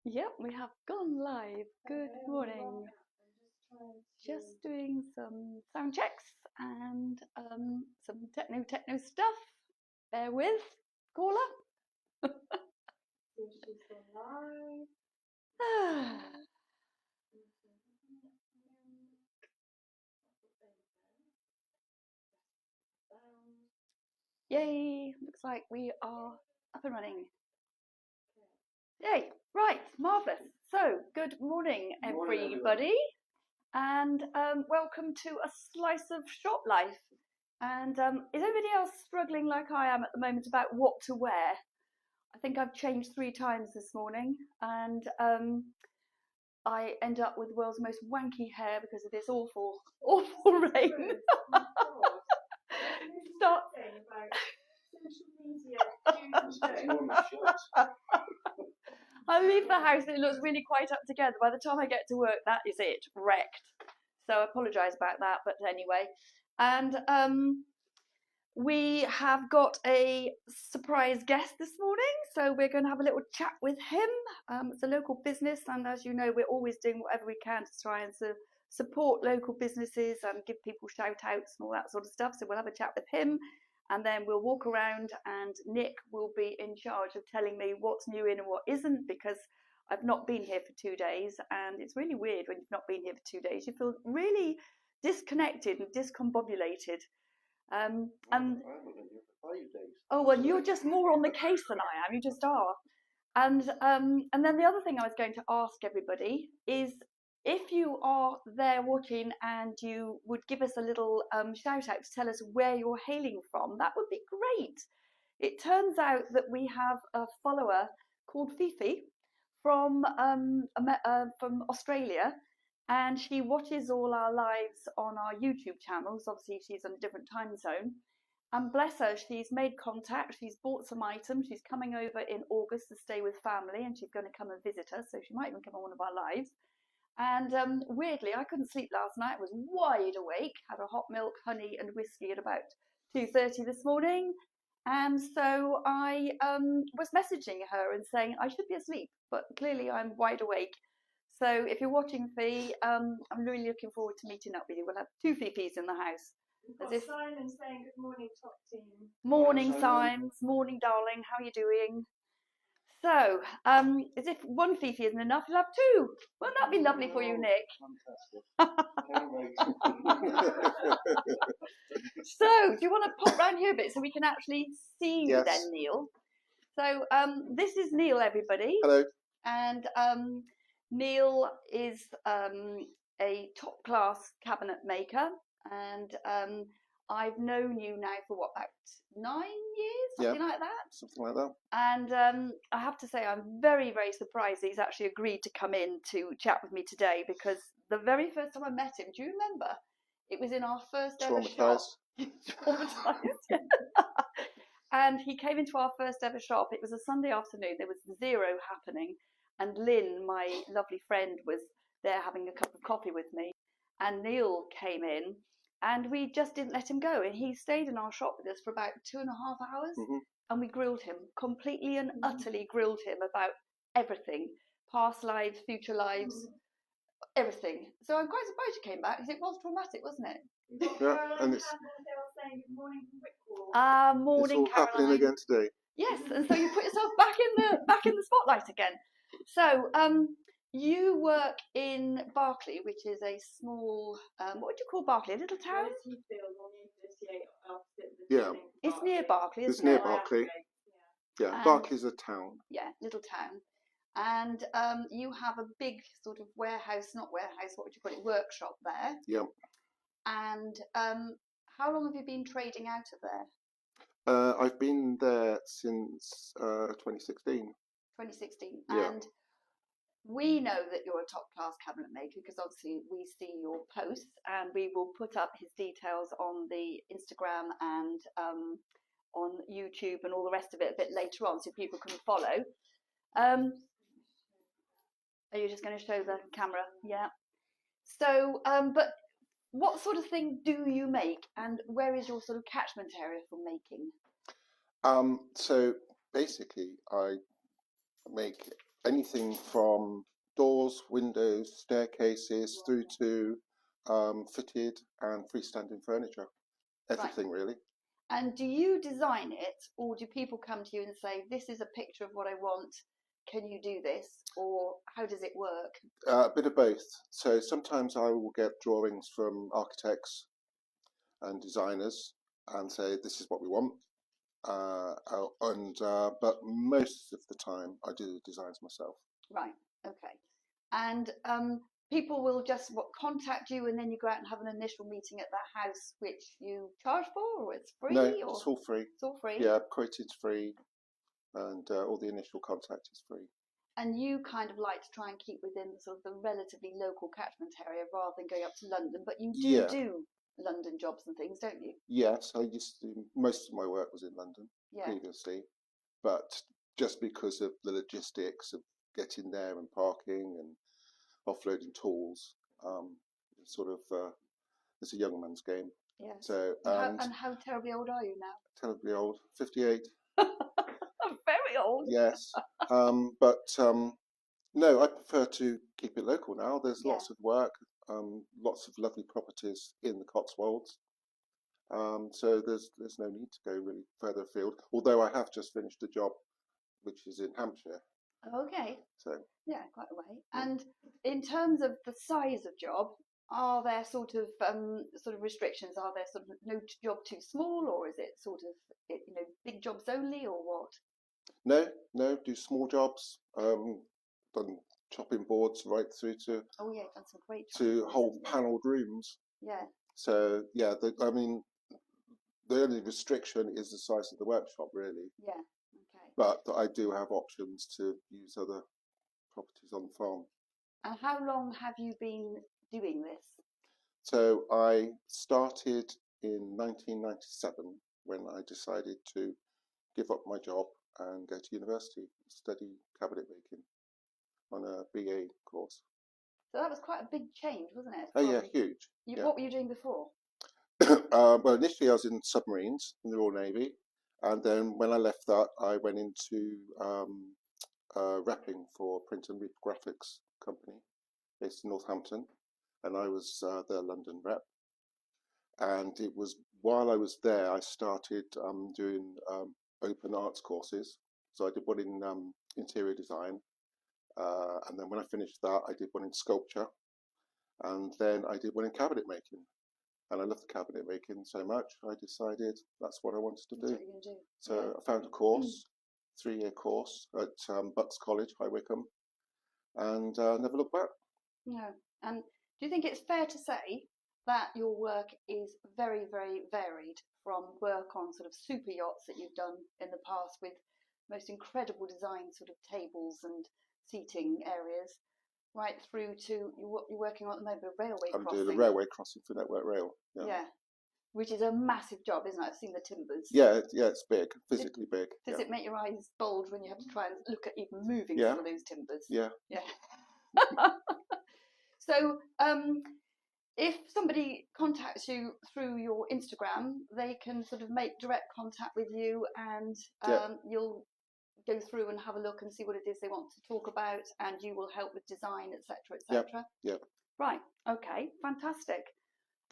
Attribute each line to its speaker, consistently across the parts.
Speaker 1: Yep, we have gone live. Good morning. Just doing some sound checks and some techno stuff. Bear with, caller. Yay! Looks like we are up and running. Yay! Right, marvellous. So, good morning, everybody, and welcome to a slice of shop life. And is anybody else struggling like I am at the moment about what to wear? I think I've changed 3 times this morning, and I end up with the world's most wanky hair because of this awful rain. Stop. I leave the house and it looks really quite up together. By the time I get to work, that is it, wrecked. So I apologise about that, but anyway. And we have got a surprise guest this morning, so we're going to have a little chat with him. It's a local business, and as you know, we're always doing whatever we can to try and support local businesses and give people shout outs and all that sort of stuff. So we'll have a chat with him, and then we'll walk around, and Nick will be in charge of telling me what's new in and what isn't, because I've not been here for 2 days, and it's really weird when you've not been here for 2 days. You feel really disconnected and discombobulated. And oh well, you're just more on the case than I am. You just are. And then the other thing I was going to ask everybody is, if you are there watching and you would give us a little shout out to tell us where you're hailing from, that would be great. It turns out that we have a follower called Fifi from Australia. And she watches all our lives on our YouTube channels. Obviously, she's on a different time zone. And bless her, she's made contact. She's bought some items. She's coming over in August to stay with family, and she's going to come and visit us. So she might even come on one of our lives. And weirdly, I couldn't sleep last night. I was wide awake. Had a hot milk, honey, and whiskey at about 2:30 this morning. And so I was messaging her and saying I should be asleep, but clearly I'm wide awake. So if you're watching, Fee, I'm really looking forward to meeting up with you. We'll have 2 Fifis in the house.
Speaker 2: We've got Simon saying good morning, top team.
Speaker 1: Morning, Simon. Morning, darling. How are you doing? So, as if 1 Fifi isn't enough, you'll have 2. Won't that be lovely for you, Nick?
Speaker 3: Fantastic.
Speaker 1: So, do you want to pop round here a bit so we can actually see you then, Neil? So, this is Neil, everybody.
Speaker 3: Hello.
Speaker 1: And Neil is a top-class cabinet maker, and I've known you now for what, about 9 years, something like that?
Speaker 3: Something like that.
Speaker 1: And I have to say, I'm very, very surprised that he's actually agreed to come in to chat with me today, because the very first time I met him, do you remember? It was in our first ever shop. Traumatised. Yeah. And he came into our first ever shop. It was a Sunday afternoon. There was 0 happening. And Lynn, my lovely friend, was there having a cup of coffee with me. And Neil came in, and we just didn't let him go. And he stayed in our shop with us for about 2.5 hours.
Speaker 3: Mm-hmm.
Speaker 1: And we grilled him, completely and utterly grilled him about everything. Past lives, future lives, everything. So I'm quite surprised you came back, because it was traumatic, wasn't it?
Speaker 3: Yeah, and it's
Speaker 2: Saying good morning from Wickwall.
Speaker 1: Morning,
Speaker 3: it's all
Speaker 1: Caroline.
Speaker 3: happening again today.
Speaker 1: Yes, and so you put yourself back in the spotlight again. So you work in Berkeley, which is a small, what would you call Berkeley? A little town?
Speaker 3: Yeah.
Speaker 1: It's near Berkeley, isn't
Speaker 3: It's near
Speaker 1: it?
Speaker 3: Berkeley. Yeah, Berkeley's a town.
Speaker 1: Yeah, little town. And you have a big sort of warehouse, not warehouse, what would you call it, workshop there.
Speaker 3: Yeah.
Speaker 1: And how long have you been trading out of there?
Speaker 3: I've been there since 2016.
Speaker 1: 2016.
Speaker 3: Yeah.
Speaker 1: And we know that you're a top class cabinet maker, because obviously we see your posts, and we will put up his details on the Instagram and on YouTube and all the rest of it a bit later on, so people can follow. Are you just going to show the camera? Yeah. So, but what sort of thing do you make, and where is your sort of catchment area for making?
Speaker 3: So basically, I make anything from doors, windows, staircases, through to fitted and freestanding furniture. Everything, really.
Speaker 1: And do you design it, or do people come to you and say, this is a picture of what I want, can you do this? Or how does it work?
Speaker 3: A bit of both. So sometimes I will get drawings from architects and designers and say, this is what we want. But most of the time I do the designs myself.
Speaker 1: Right, okay. And people will just contact you, and then you go out and have an initial meeting at that house, which you charge for, or it's free?
Speaker 3: No,
Speaker 1: or?
Speaker 3: it's all free.
Speaker 1: It's all free?
Speaker 3: Yeah, quoting's free, and all the initial contact is free.
Speaker 1: And you kind of like to try and keep within sort of the relatively local catchment area rather than going up to London, but you do London jobs and things, don't you?
Speaker 3: Yes, I used to. Most of my work was in London previously, but just because of the logistics of getting there and parking and offloading tools, sort of it's a young man's game.
Speaker 1: Yeah.
Speaker 3: So
Speaker 1: and how terribly old are you now?
Speaker 3: Terribly old, 58.
Speaker 1: I'm very old.
Speaker 3: Yes, but no, I prefer to keep it local now. There's lots of work, lots of lovely properties in the Cotswolds. So there's no need to go really further afield. Although I have just finished a job, which is in Hampshire.
Speaker 1: Okay.
Speaker 3: So
Speaker 1: yeah, quite a way. And in terms of the size of job, are there sort of restrictions? Are there sort of no job too small, or is it sort of big jobs only, or what?
Speaker 3: No, do small jobs. Done chopping boards right through to
Speaker 1: done some great
Speaker 3: to whole panelled rooms.
Speaker 1: Yeah.
Speaker 3: So yeah, I mean, the only restriction is the size of the workshop, really.
Speaker 1: Yeah. Okay.
Speaker 3: But I do have options to use other properties on the farm.
Speaker 1: And how long have you been doing this?
Speaker 3: So I started in 1997 when I decided to give up my job and go to university, study cabinet making on a BA course.
Speaker 1: So that was quite a big change, wasn't it?
Speaker 3: Oh yeah, huge.
Speaker 1: What were you doing before?
Speaker 3: Well, initially I was in submarines in the Royal Navy, and then when I left that, I went into repping for a print and graphics company based in Northampton, and I was their London rep. And it was while I was there I started doing open arts courses. So I did one in interior design, and then when I finished that, I did one in sculpture, and then I did one in cabinet making. And I loved the cabinet making so much, I decided that's what I wanted to do.
Speaker 1: That's what you're gonna do.
Speaker 3: So I found a course, 3-year course at Bucks College, High Wycombe, and never looked back.
Speaker 1: No. And do you think it's fair to say that your work is very, very varied, from work on sort of super yachts that you've done in the past with most incredible design sort of tables and seating areas, right through to what you're working on at the moment, a railway crossing?
Speaker 3: I'm doing a railway crossing for Network Rail.
Speaker 1: Yeah. Which is a massive job, isn't it? I've seen the timbers.
Speaker 3: Yeah, it's big, physically big.
Speaker 1: Does it make your eyes bulge when you have to try and look at even moving some of those timbers?
Speaker 3: Yeah.
Speaker 1: So, if somebody contacts you through your Instagram, they can sort of make direct contact with you, and you'll go through and have a look and see what it is they want to talk about, and you will help with design, etc., etc.
Speaker 3: Yep.
Speaker 1: Right. Okay. Fantastic.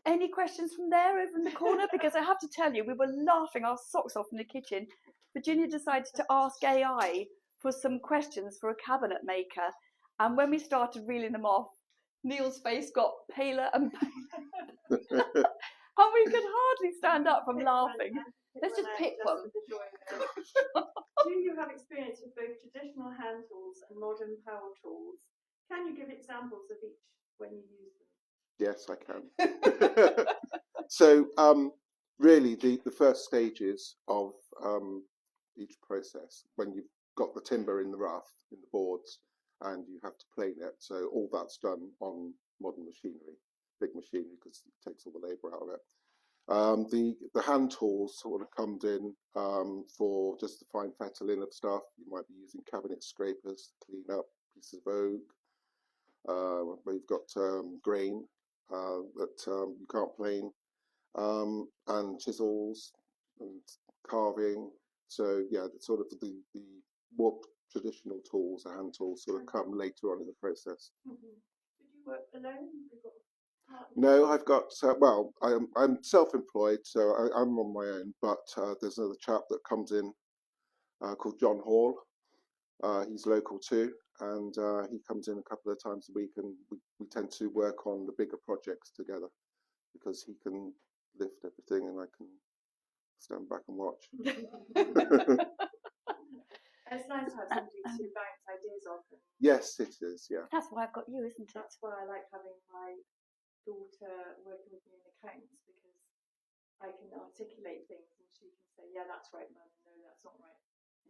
Speaker 1: Any questions from there over in the corner? Because I have to tell you, we were laughing our socks off in the kitchen. Virginia decided to ask AI for some questions for a cabinet maker, and when we started reeling them off, Neil's face got paler and paler. And we could hardly stand up from laughing. Let's just pick one.
Speaker 2: Do you have experience with both traditional hand tools and modern power tools? Can you give examples of each when you use them?
Speaker 3: Yes, I can. So, really, the first stages of each process, when you've got the timber in the rough, in the boards, and you have to plane it, so all that's done on modern machinery, big machinery, because it takes all the labour out of it. The hand tools sort of comes in for just the fine fettling of stuff. You might be using cabinet scrapers to clean up pieces of oak, where you've got grain that you can't plane, and chisels and carving. So yeah, sort of the more traditional tools, hand tools, sort of come later on in the process.
Speaker 2: Did you work alone? You got a partner?
Speaker 3: No, I've got, well, I'm self-employed, so I'm on my own, but there's another chap that comes in called John Hall. He's local too, and he comes in a couple of times a week, and we tend to work on the bigger projects together because he can lift everything and I can stand back and watch.
Speaker 2: It's nice to have somebody to bounce ideas off.
Speaker 3: Yes, it is, yeah.
Speaker 1: That's why I've got you, isn't it?
Speaker 2: That's why I like having my daughter working with me in accounts, because I can articulate things and she can say, yeah, that's right, Mum, no, that's not right.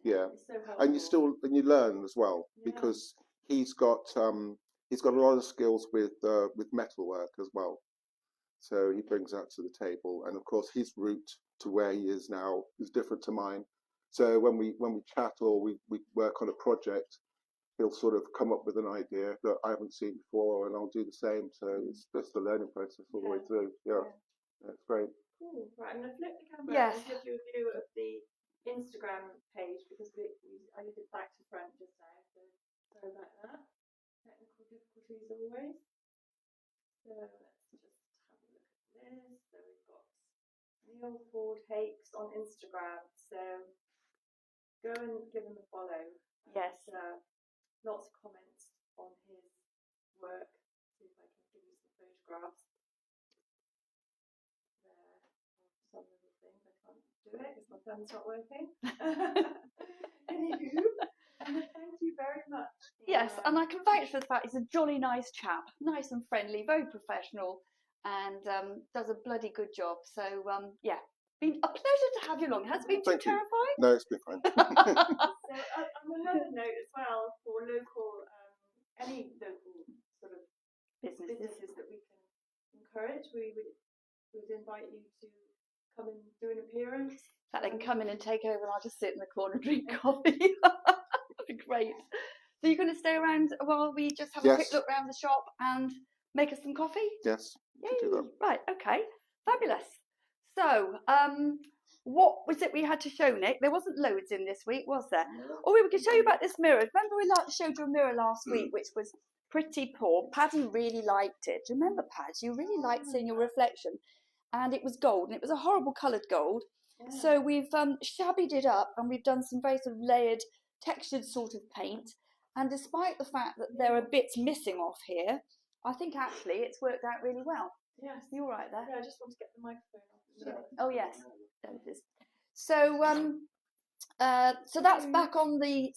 Speaker 3: Yeah,
Speaker 2: it's so helpful.
Speaker 3: and you learn as well, because he's got a lot of skills with metalwork as well. So he brings that to the table, and of course his route to where he is now is different to mine. So when we chat or we work on a project, he'll sort of come up with an idea that I haven't seen before, and I'll do the same. So it's just a learning process all the way through. Yeah, that's great.
Speaker 2: Cool. Right, I'm going to flip the camera and give you a view of the Instagram page, because I did it back to front just now. So sorry about that. Technical difficulties always. So let's just have a look at this. So we've got NEALE Hakes on Instagram. So go and give him a follow.
Speaker 1: Yes.
Speaker 2: Lots of comments on his work. See if I can give you some photographs. There are some little things. I can't do it because my thumb's not working. Anywho, thank you very much.
Speaker 1: Yes, and I can vouch for the fact he's a jolly nice chap, nice and friendly, very professional, and does a bloody good job. So yeah, been a pleasure to have you along. Has it been too terrifying?
Speaker 3: No, it's been fine.
Speaker 2: So on another note as well, for local, any local sort of businesses that we can encourage, we would invite you to come and do an appearance.
Speaker 1: That they can come in and take over, and I'll just sit in the corner and drink coffee. That'd be great. So you're going to stay around while we just have a quick look around the shop and make us some coffee?
Speaker 3: Yes.
Speaker 1: Yay.
Speaker 3: Do that.
Speaker 1: Right, okay. Fabulous. So, what was it we had to show, Nick? There wasn't loads in this week, was there? Oh, we could show you about this mirror. Remember we showed you a mirror last week, which was pretty poor. Paddy really liked it. Do you remember, Pad? You really liked seeing your reflection. And it was gold, and it was a horrible coloured gold. Yeah. So we've shabbied it up, and we've done some very sort of layered, textured sort of paint. And despite the fact that there are bits missing off here, I think actually it's worked out really well.
Speaker 2: Yes.
Speaker 1: You're right there.
Speaker 2: Yeah, I just want to get the microphone off.
Speaker 1: Oh yes, there it is. So so that's back on the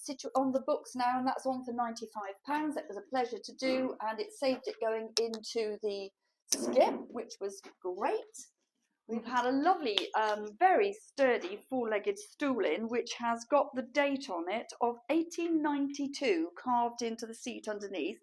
Speaker 1: books now, and that's on for £95. It was a pleasure to do, and it saved it going into the skip, which was great. We've had a lovely, very sturdy four-legged stool in, which has got the date on it of 1892 carved into the seat underneath.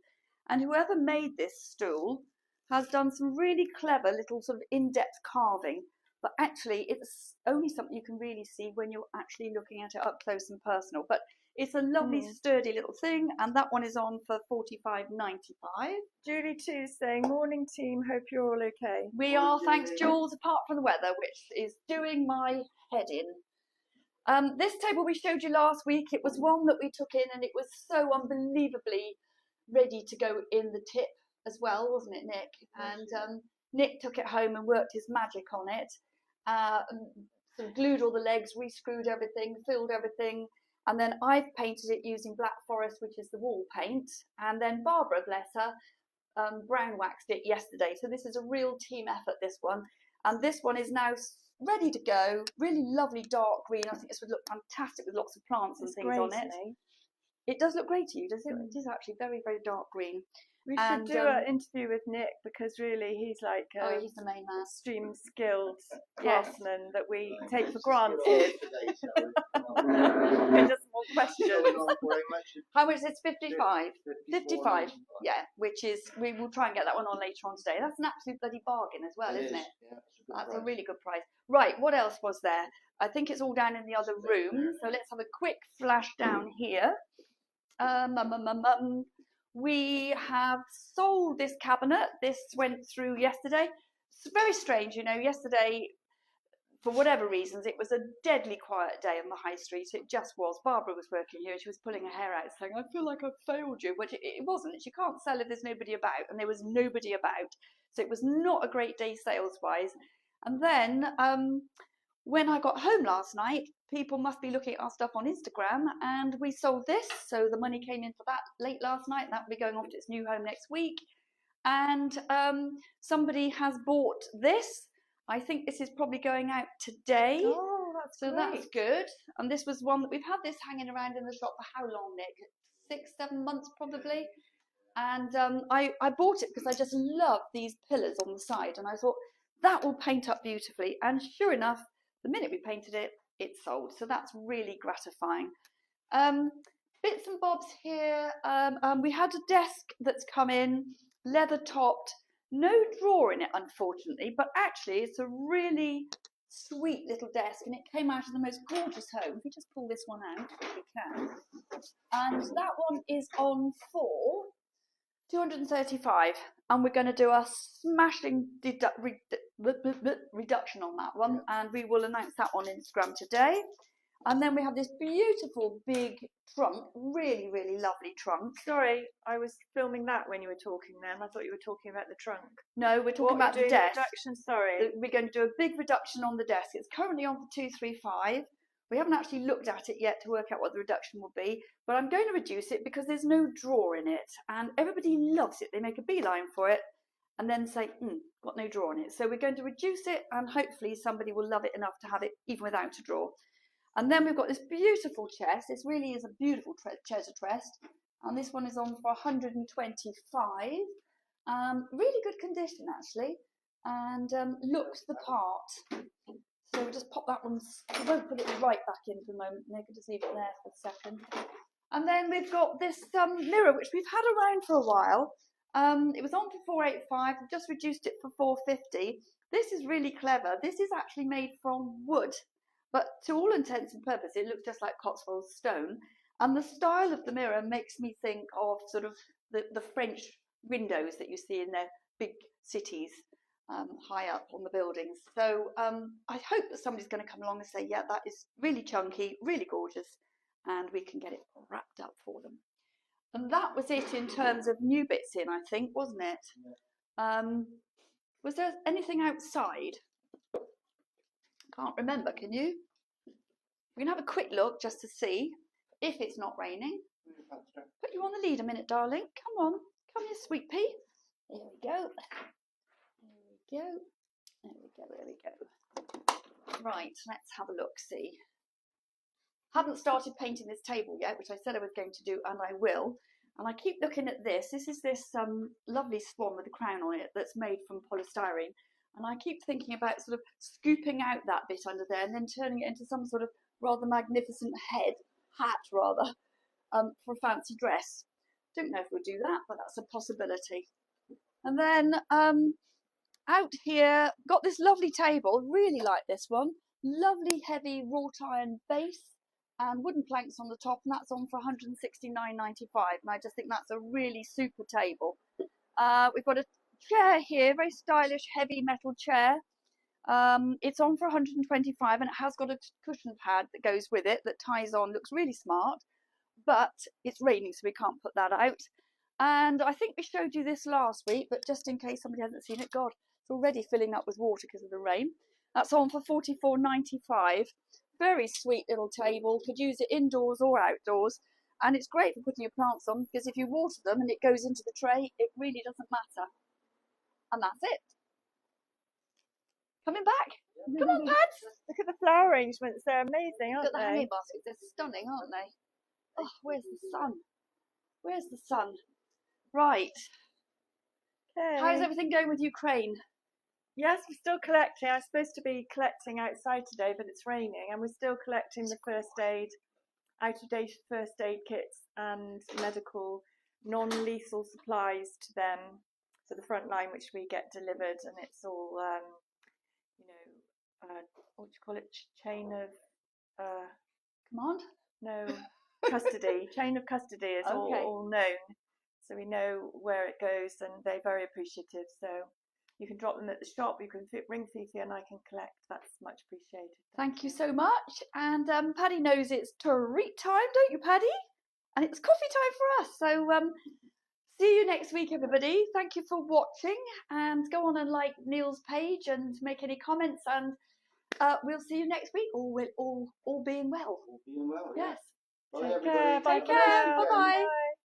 Speaker 1: And whoever made this stool has done some really clever little sort of in-depth carving. But actually, it's only something you can really see when you're actually looking at it up close and personal. But it's a lovely, sturdy little thing, and that one is on for £45.95.
Speaker 2: Julie too saying, morning team, hope you're all okay.
Speaker 1: We are, thanks Jules, apart from the weather, which is doing my head in. This table we showed you last week, it was one that we took in, and it was so unbelievably ready to go in the tip as well, wasn't it, Nick? And Nick took it home and worked his magic on it. Sort of glued all the legs, re-screwed everything, filled everything. And then I've painted it using Black Forest, which is the wall paint. And then Barbara, bless her, brown waxed it yesterday. So this is a real team effort, this one. And this one is now ready to go. Really lovely dark green. I think this would look fantastic with lots of plants and things on it. It does look great to you, does it? It is actually very, very dark green.
Speaker 2: We should do an interview with Nick, because really he's like
Speaker 1: he's the main man.
Speaker 2: Extreme skilled craftsman that we take for granted. He doesn't want questions.
Speaker 1: How much is it? 55? 55, yeah, which is, we will try and get that one on later on today. That's an absolute bloody bargain as well, isn't it?
Speaker 4: Yeah,
Speaker 1: that's a really good price. Right, what else was there? I think it's all down in the other room, so let's have a quick flash down here. We have sold this cabinet. This went through yesterday. It's very strange, you know. Yesterday, for whatever reasons, it was a deadly quiet day on the high street. It just was. Barbara was working here and she was pulling her hair out saying, I feel like I've failed you, which it wasn't. You can't sell if there's nobody about, and there was nobody about. So it was not a great day sales-wise. And then when I got home last night, people must be looking at our stuff on Instagram, and we sold this. So the money came in for that late last night. That will be going off to its new home next week. And somebody has bought this. I think this is probably going out today.
Speaker 2: Oh, that's
Speaker 1: so
Speaker 2: great.
Speaker 1: That's good. And this was one that we've had this hanging around in the shop for how long, Nick? 6-7 months probably. And I bought it because I just love these pillars on the side, and I thought that will paint up beautifully. And sure enough, the minute we painted it, it sold. So that's really gratifying. Bits and bobs here. We had a desk that's come in, leather topped. No drawer in it, unfortunately, but actually it's a really sweet little desk, and it came out of the most gorgeous home. If we just pull this one out, if we can. And that one is on for £235, and we're going to do a smashing reduction on that one, and we will announce that on Instagram today. And then we have this beautiful big trunk, really, really lovely trunk.
Speaker 2: Sorry, I was filming that when you were talking then. I thought you were talking about the trunk.
Speaker 1: No, we're talking about the desk.
Speaker 2: Reduction, sorry.
Speaker 1: We're going to do a big reduction on the desk. It's currently on for 235. We haven't actually looked at it yet to work out what the reduction will be, but I'm going to reduce it because there's no drawer in it, and everybody loves it. They make a beeline for it and then say, got no drawer in it. So we're going to reduce it, and hopefully somebody will love it enough to have it even without a drawer. And then we've got this beautiful chest. This really is a beautiful treasure chest. And this one is on for 125. Really good condition, actually. And looks the part. So we'll just pop that one. We won't put it right back in for the moment. And they can just leave it there for a second. And then we've got this mirror, which we've had around for a while. It was on for 485. We've just reduced it for 450. This is really clever. This is actually made from wood. But to all intents and purposes, it looks just like Cotswolds stone. And the style of the mirror makes me think of sort of the French windows that you see in their big cities high up on the buildings. So I hope that somebody's going to come along and say, yeah, that is really chunky, really gorgeous, and we can get it wrapped up for them. And that was it in terms of new bits in, I think, wasn't it? Yeah. Was there anything outside? Can't remember, can you? We can have a quick look just to see if it's not raining. Put you on the lead a minute, darling. Come on. Come here, sweet pea. There we go. There we go. There we go. There we go. Right, let's have a look, see. Haven't started painting this table yet, which I said I was going to do, and I will. And I keep looking at this. This is this lovely swan with a crown on it that's made from polystyrene. And I keep thinking about sort of scooping out that bit under there and then turning it into some sort of rather magnificent hat rather, for a fancy dress. Don't know if we'll do that, but that's a possibility. And then out here, got this lovely table, really like this one. Lovely heavy wrought iron base and wooden planks on the top, and that's on for £169.95. And I just think that's a really super table. We've got a chair here, very stylish heavy metal chair. It's on for 125, and it has got a cushion pad that goes with it that ties on. Looks really smart, but it's raining, so we can't put that out. And I think we showed you this last week, but just in case somebody hasn't seen it, God, it's already filling up with water because of the rain. That's on for £44.95. Very sweet little table. Could use it indoors or outdoors, and it's great for putting your plants on because if you water them and it goes into the tray, it really doesn't matter. And that's it. Coming back. Come on, Pads.
Speaker 2: Look at the flower arrangements. They're amazing, aren't
Speaker 1: Look at the hanging baskets. They're stunning, aren't they? Oh, where's the sun? Where's the sun? Right.
Speaker 2: Okay.
Speaker 1: How's everything going with Ukraine?
Speaker 2: Yes, we're still collecting. I was supposed to be collecting outside today, but it's raining, and we're still collecting the first aid, out-of-date first aid kits and medical non-lethal supplies to them. So the front line, which we get delivered, and it's all, what do you call it? Chain of
Speaker 1: command?
Speaker 2: No, custody. Chain of custody is
Speaker 1: okay.
Speaker 2: all known, so we know where it goes, and they're very appreciative. So
Speaker 1: you can drop them at the shop. You can ring Fifi and I can collect. That's much appreciated. Thank you so much. And Paddy knows it's treat time, don't you, Paddy? And it's coffee time for us. So see you next week, everybody. Thank you for watching. And go on and like Neil's page and make any comments. And we'll see you next week. All being well.
Speaker 3: All being well.
Speaker 1: Yes.
Speaker 3: Bye,
Speaker 1: Take
Speaker 3: everybody.
Speaker 1: care. Bye. Take care. Bye-bye.